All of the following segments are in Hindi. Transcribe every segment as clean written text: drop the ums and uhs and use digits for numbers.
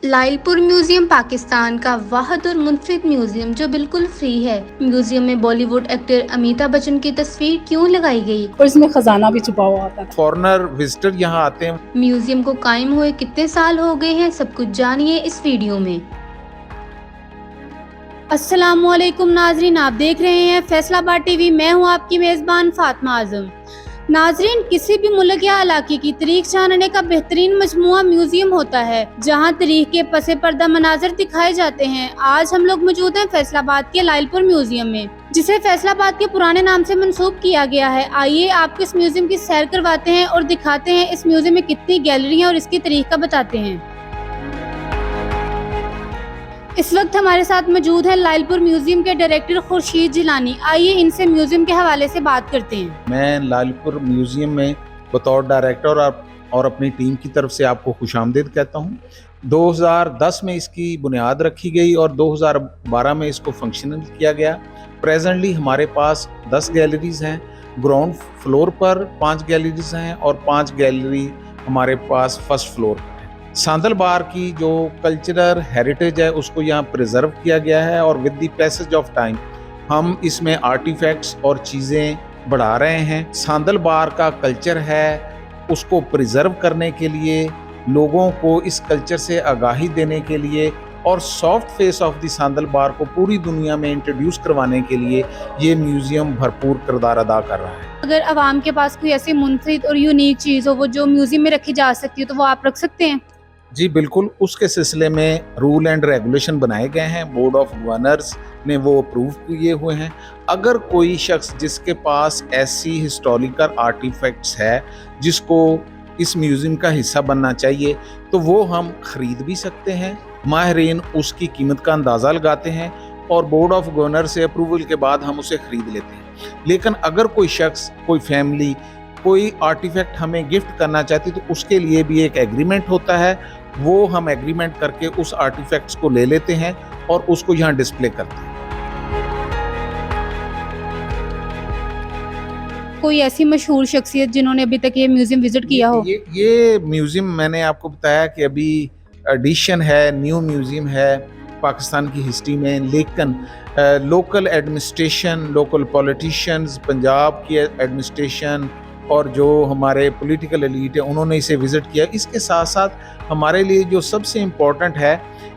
लाइलपुर म्यूजियम पाकिस्तान का वाहिद और मुनफरिद म्यूजियम जो बिल्कुल फ्री है। म्यूजियम में बॉलीवुड एक्टर अमिताभ बच्चन की तस्वीर क्यों लगाई गई और इसमें खजाना भी छुपा हुआ होता है। फॉरेनर विजिटर यहाँ आते हैं। म्यूजियम को कायम हुए कितने साल हो गए हैं, सब कुछ जानिए इस वीडियो में। अस्सलामुअलैकुम नाजरीन, आप देख रहे हैं फैसलाबाद टीवी। मैं हूं आपकी मेजबान फातिमा आजम। नाजरीन, किसी भी मुल्क या इलाके की तारीख जानने का बेहतरीन मजमुआ म्यूजियम होता है, जहां तारीख के पसे पर्दा मनाजर दिखाए जाते हैं। आज हम लोग मौजूद हैं फैसलाबाद के लाइलपुर म्यूजियम में, जिसे फैसलाबाद के पुराने नाम से मंसूब किया गया है। आइए आपको इस म्यूजियम की सैर करवाते हैं और दिखाते हैं इस म्यूजियम में कितनी गैलरी और इसकी तारीख का बताते हैं। इस वक्त हमारे साथ मौजूद है लाइलपुर म्यूजियम के डायरेक्टर खुर्शीद जिलानी। आइए इनसे म्यूजियम के हवाले से बात करते हैं। मैं लाइलपुर म्यूजियम में बतौर डायरेक्टर और अपनी टीम की तरफ से आपको खुशामदीद कहता हूँ। 2010 में इसकी बुनियाद रखी गई और 2012 में इसको फंक्शनल किया गया। प्रेजेंटली हमारे पास 10 गैलरीज हैं। ग्राउंड फ्लोर पर 5 गैलरीज हैं और 5 गैलरी हमारे पास फर्स्ट फ्लोर पर है। सांदल बार की जो कल्चरल हेरिटेज है उसको यहाँ प्रिजर्व किया गया है और with the passage of time हम इसमें आर्टिफैक्ट्स और चीज़ें बढ़ा रहे हैं। सांदल बार का कल्चर है, उसको प्रिजर्व करने के लिए, लोगों को इस कल्चर से आगाही देने के लिए और soft face of the Sandal बार को पूरी दुनिया में इंट्रोड्यूस करवाने के लिए ये म्यूजियम भरपूर किरदार अदा कर रहा है। अगर आवाम के पास कोई ऐसी मुनफरिद और यूनिक चीज़ हो वो जो म्यूजियम में रखी जा सकती है, तो वो आप रख सकते हैं? जी बिल्कुल, उसके सिलसिले में रूल एंड रेगुलेशन बनाए गए हैं। बोर्ड ऑफ गवर्नर्स ने वो अप्रूव किए हुए हैं। अगर कोई शख्स जिसके पास ऐसी हिस्टोरिकल आर्टिफैक्ट्स है जिसको इस म्यूज़ियम का हिस्सा बनना चाहिए तो वो हम ख़रीद भी सकते हैं। माहिरीन उसकी कीमत का अंदाज़ा लगाते हैं और बोर्ड ऑफ गवर्नर से अप्रूवल के बाद हम उसे ख़रीद लेते हैं। लेकिन अगर कोई शख्स, कोई फैमिली कोई आर्टिफैक्ट हमें गिफ्ट करना चाहती तो उसके लिए भी एक एग्रीमेंट होता है। वो हम एग्रीमेंट करके उस आर्टिफैक्ट्स को ले लेते हैं और उसको यहाँ डिस्प्ले करते हैं। कोई ऐसी मशहूर शख्सियत जिन्होंने अभी तक ये म्यूजियम विजिट किया हो? ये म्यूजियम मैंने आपको बताया कि अभी एडिशन है, न्यू म्यूजियम है पाकिस्तान की हिस्ट्री में। लेकिन local administration, local politicians, Punjab की एडमिनिस्ट्रेशन और जो हमारे पॉलिटिकल एलीट है उन्होंने इसे विज़िट किया। इसके साथ साथ हमारे लिए जो सबसे इम्पोर्टेंट है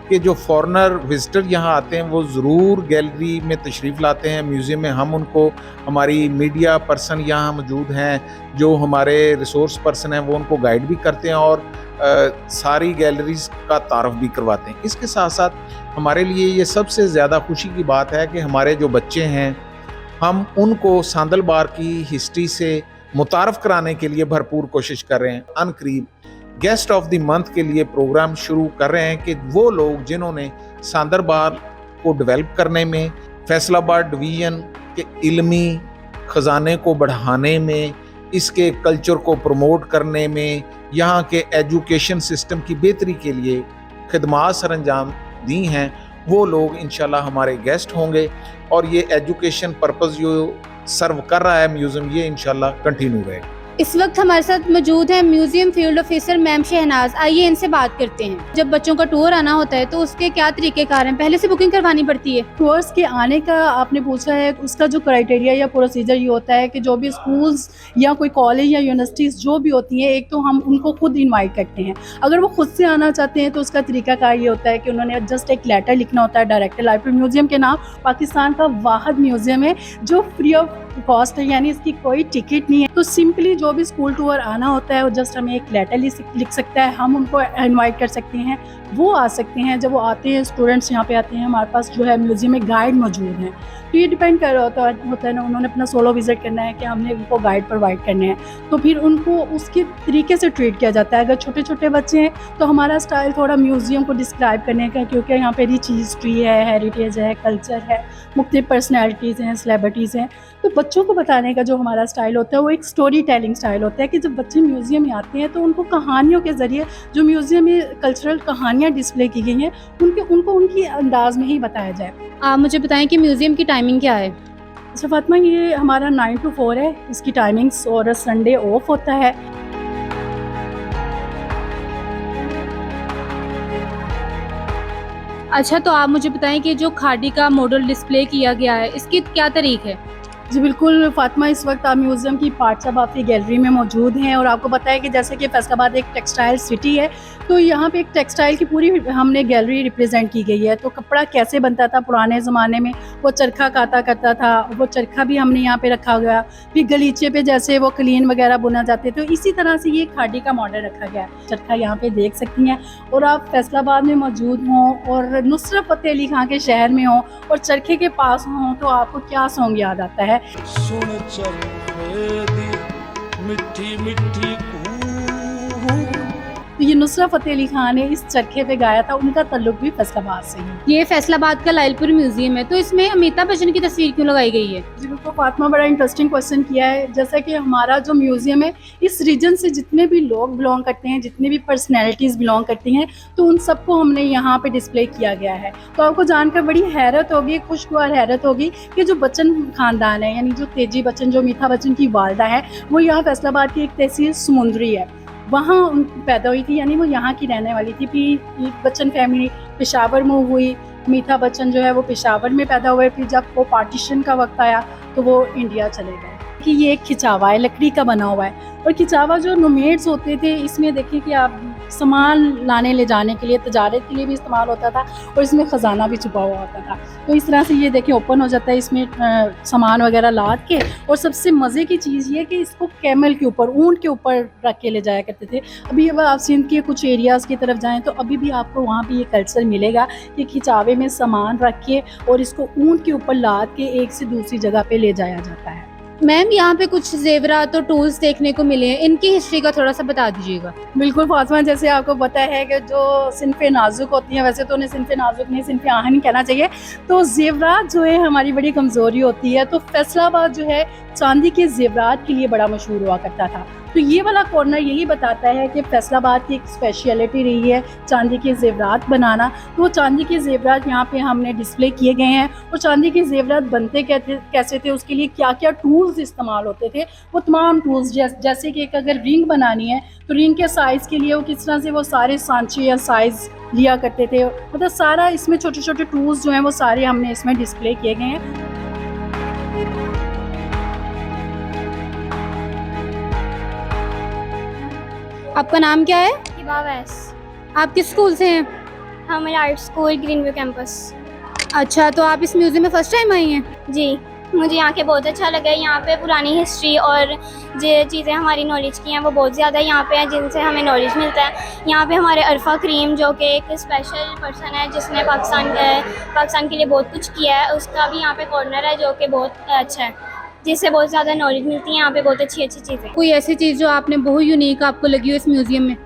कि जो फॉरेनर विजिटर यहाँ आते हैं वो ज़रूर गैलरी में तशरीफ़ लाते हैं। म्यूज़ियम में हम उनको, हमारी मीडिया पर्सन यहाँ मौजूद हैं, जो हमारे रिसोर्स पर्सन हैं, वो उनको गाइड भी करते हैं और सारी गैलरीज का तारफ़ भी करवाते हैं। इसके साथ साथ हमारे लिए ये सबसे ज़्यादा खुशी की बात है कि हमारे जो बच्चे हैं हम उनको सांदल बार की हिस्ट्री से मुतारफ़ कराने के लिए भरपूर कोशिश कर रहे हैं। अनकरीब गेस्ट ऑफ द मंथ के लिए प्रोग्राम शुरू कर रहे हैं कि वो लोग जिन्होंने सांदल बार को डेवलप करने में, फैसलाबाद डिवीज़न के इल्मी ख़जाने को बढ़ाने में, इसके कल्चर को प्रमोट करने में, यहाँ के एजुकेशन सिस्टम की बेहतरी के लिए खिदमात सर अंजाम दी हैं, वो लोग इंशाल्लाह हमारे गेस्ट होंगे और ये एजुकेशन पर्पस जो सर्व कर रहा है म्यूजियम, ये इंशाल्लाह कंटिन्यू रहेगा। इस वक्त हमारे साथ मौजूद है museum field officer ma'am Shahnaz. आइए इनसे बात करते हैं। जब बच्चों का टूर आना होता है तो उसके क्या तरीकेकार हैं? पहले से बुकिंग करवानी पड़ती है? टूर्स के आने का आपने पूछा है, उसका जो क्राइटेरिया या प्रोसीजर ये होता है कि जो भी स्कूल्स या कोई कॉलेज या यूनिवर्सिटीज़ जो भी होती हैं, एक तो हम उनको खुद इनवाइट करते हैं। अगर वो खुद से आना चाहते हैं तो उसका तरीकाकार ये होता है कि उन्होंने जस्ट एक लेटर लिखना होता है डायरेक्टर लाइलपुर म्यूजियम के नाम। पाकिस्तान का वाहिद म्यूजियम है जो फ्री ऑफ कॉस्ट है, यानी इसकी कोई टिकट नहीं है। तो सिंपली जो भी स्कूल टूर आना होता है वो जस्ट हमें एक लेटर लिख सकता है, हम उनको इनवाइट कर सकते हैं, वो आ सकते हैं। जब वो आते हैं, स्टूडेंट्स यहाँ पे आते हैं, हमारे पास जो है म्यूजियम में गाइड मौजूद हैं। तो ये डिपेंड कर रहा होता है ना, उन्होंने अपना सोलो विजिट करना है कि हमने उनको गाइड प्रोवाइड करने हैं, तो फिर उनको उसके तरीके से ट्रीट किया जाता है। अगर छोटे छोटे बच्चे हैं तो हमारा स्टाइल थोड़ा म्यूजियम को डिस्क्राइब करने का, क्योंकि यहाँ पे रिच हिस्ट्री है, हेरिटेज है, कल्चर है, मुख्तलिफ पर्सनैलिटीज़ हैं, सेलिब्रिटीज़ हैं, तो बच्चों को बताने का जो हमारा स्टाइल होता है वो एक स्टोरी टेलिंग स्टाइल होता है कि जब बच्चे म्यूज़ियम में आते हैं तो उनको कहानियों के ज़रिए, जो म्यूज़ियम में कल्चरल कहानियाँ डिस्प्ले की गई हैं, उनको उनकी अंदाज में ही बताया जाए। आप मुझे बताएं कि म्यूजियम की टाइमिंग क्या है? अच्छा फातिमा, ये हमारा 9 to 4 है इसकी टाइमिंग्स, और संडे ऑफ होता है। अच्छा, तो आप मुझे बताएं कि जो खादी का मॉडल डिस्प्ले किया गया है, इसकी क्या तारीख है? जी बिल्कुल फातिमा, इस वक्त आप म्यूज़ियम की पाठशाबाद की गैलरी में मौजूद हैं और आपको पता है कि जैसे कि फैसलाबाद एक टेक्सटाइल सिटी है, तो यहाँ पे एक टेक्सटाइल की पूरी हमने गैलरी रिप्रेजेंट की गई है। तो कपड़ा कैसे बनता था पुराने ज़माने में, वो चरखा काता करता था, वो चरखा भी हमने यहाँ पे रखा गया। फिर गलीचे पे जैसे वो कलीन वगैरह बुना जाते, तो इसी तरह से ये खादी का मॉडल रखा गया है। चरखा यहाँ पे देख सकती हैं और आप फैसलाबाद में मौजूद हों और नुसरत फ़तेह अली खां के शहर में हों और चरखे के पास हों, तो आपको क्या सॉन्ग याद आता है? सुन चरखे दी मिठी मिठी तो ये नुसरत फ़तेह अली खान ने इस चरखे पे गाया था, उनका ताल्लुक भी फैसलाबाद से ही। ये फैसलाबाद का लाइलपुर म्यूजियम है, तो इसमें अमिताभ बच्चन की तस्वीर क्यों लगाई गई है? जी बिल्कुल फातिमा, बड़ा इंटरेस्टिंग क्वेश्चन किया है। जैसा कि हमारा जो म्यूज़ियम है, इस रीजन से जितने भी लोग बिलोंग करते हैं, जितने भी पर्सनैलिटीज़ बिलोंग करती हैं, तो उन सबको हमने यहाँ पे डिस्प्ले किया गया है। तो आपको जानकर बड़ी हैरत होगी, खुशगवार हैरत होगी कि जो बच्चन ख़ानदान है, यानी जो तेजी बच्चन, जो अमिताभ बच्चन की वालदा है, वो यहाँ फैसलाबाद की एक तहसील समुंदरी है, वहाँ उन पैदा हुई थी, यानी वो यहाँ की रहने वाली थी। फिर बच्चन फैमिली पेशावर मूव हुई, अमिताभ बच्चन जो है वो पेशावर में पैदा हुए। फिर जब वो पार्टीशन का वक्त आया तो वो इंडिया चले गए। कि ये एक खिंचावा है, लकड़ी का बना हुआ है, और खिंचावा जो नोमेड्स होते थे, इसमें देखिए कि आप सामान लाने ले जाने के लिए, तजारत के लिए भी इस्तेमाल होता था और इसमें ख़जाना भी छुपा हुआ होता था। तो इस तरह से ये देखिए ओपन हो जाता है, इसमें सामान वगैरह लाद के। और सबसे मज़े की चीज़ ये कि इसको कैमल के ऊपर, ऊँट के ऊपर रख के ले जाया करते थे। अभी अब आप सिंध के कुछ एरियाज़ की तरफ जाएँ तो अभी भी आपको वहाँ भी ये कल्चर मिलेगा कि खिंचावे में सामान रख के और इसको ऊँट के ऊपर लाद के एक से दूसरी जगह पे ले जाया जाता है। मैम, यहाँ पे कुछ जेवरात और टूल्स देखने को मिले हैं, इनकी हिस्ट्री का थोड़ा सा बता दीजिएगा। बिल्कुल फातिमा, जैसे आपको पता है कि जो सिनफ़े नाजुक होती हैं, वैसे तो उन्हें सिनफ़े नाजुक नहीं, सिनफ़े आहन कहना चाहिए। तो ज़ेवरात जो है हमारी बड़ी कमज़ोरी होती है। तो फैसलाबाद जो है चांदी के ज़ेवरात के लिए बड़ा मशहूर हुआ करता था। तो ये वाला कॉर्नर यही बताता है कि फैसलाबाद की एक स्पेशलिटी रही है चांदी के ज़ेवरात बनाना। तो वो चांदी के ज़ेवरात यहाँ पे हमने डिस्प्ले किए गए हैं। और चांदी के ज़ेवरात बनते कैसे थे, उसके लिए क्या क्या टूल्स इस्तेमाल होते थे, वो तमाम टूल्स जैसे कि एक अगर रिंग बनानी है तो रिंग के साइज़ के लिए वो किस तरह से वो सारे सांचे या साइज़ लिया करते थे, मतलब सारा इसमें छोटे छोटे टूल्स जो हैं वो सारे हमने इसमें डिस्प्ले किए गए हैं। आपका नाम क्या है? हिबा वैस। आप किस स्कूल से हैं? हमारे art school green view campus. अच्छा, तो आप इस म्यूजियम में फर्स्ट टाइम आई हैं? जी, मुझे यहाँ के बहुत अच्छा लगा। यहाँ पे पुरानी हिस्ट्री और जो चीज़ें हमारी नॉलेज की हैं वो बहुत ज़्यादा यहाँ पे हैं, जिनसे हमें नॉलेज मिलता है। यहाँ पे हमारे अरफा करीम जो कि एक स्पेशल पर्सन है जिसने पाकिस्तान के लिए बहुत कुछ किया है, उसका भी यहाँ पे कॉर्नर है जो कि बहुत अच्छा है, जिससे बहुत ज़्यादा नॉलेज मिलती है। यहाँ पे बहुत अच्छी अच्छी चीज़ें। कोई ऐसी चीज़ जो आपने बहुत यूनिक आपको लगी हो इस म्यूजियम में?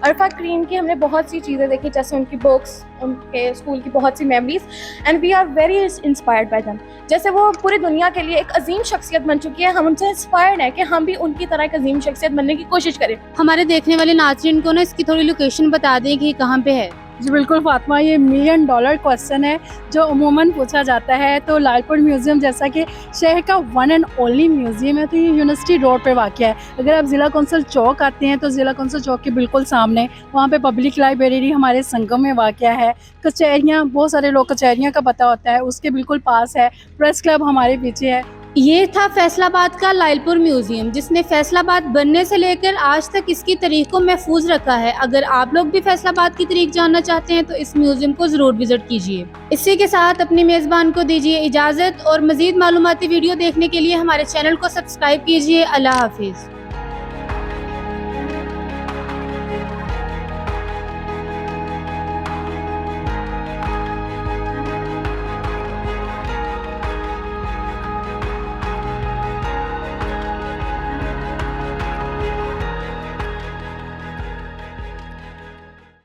अरफा करीम की हमने बहुत सी चीज़ें देखी, जैसे उनकी बुक्स, उनके स्कूल की बहुत सी memories, and we are very inspired by them. जैसे वो पूरी दुनिया के लिए एक अजीम शख्सियत बन चुकी है, हम उनसे इंस्पायर्ड है कि हम भी उनकी तरह एक अजीम शख्सियत बनने की कोशिश करें। हमारे देखने वाले नाज़रीन को ना इसकी थोड़ी लोकेशन बता दें कि कहाँ पे है। जी बिल्कुल फातिमा, ये $1 मिलियन क्वेश्चन है जो अमूमन पूछा जाता है। तो लालपुर म्यूज़ियम जैसा कि शहर का वन एंड ओनली म्यूज़ियम है, तो ये यूनिवर्सिटी रोड पर वाक़ है। अगर आप ज़िला कौंसल चौक आते हैं तो ज़िला कौंसल चौक के बिल्कुल सामने वहाँ पे पब्लिक लाइब्रेरी हमारे संगम में वाक़ है। कचहरियाँ, बहुत सारे लोग कचहरियाँ का पता होता है, उसके बिल्कुल पास है। प्रेस क्लब हमारे पीछे है। ये था फैसलाबाद का लाइलपुर म्यूजियम, जिसने फैसलाबाद बनने से लेकर आज तक इसकी तारीख को महफूज रखा है। अगर आप लोग भी फैसलाबाद की तारीख जानना चाहते हैं तो इस म्यूजियम को ज़रूर विजिट कीजिए। इसी के साथ अपनी मेज़बान को दीजिए इजाज़त और मज़ीद मालूमाती वीडियो देखने के लिए हमारे चैनल को सब्सक्राइब कीजिए। अल्लाह हाफिज़।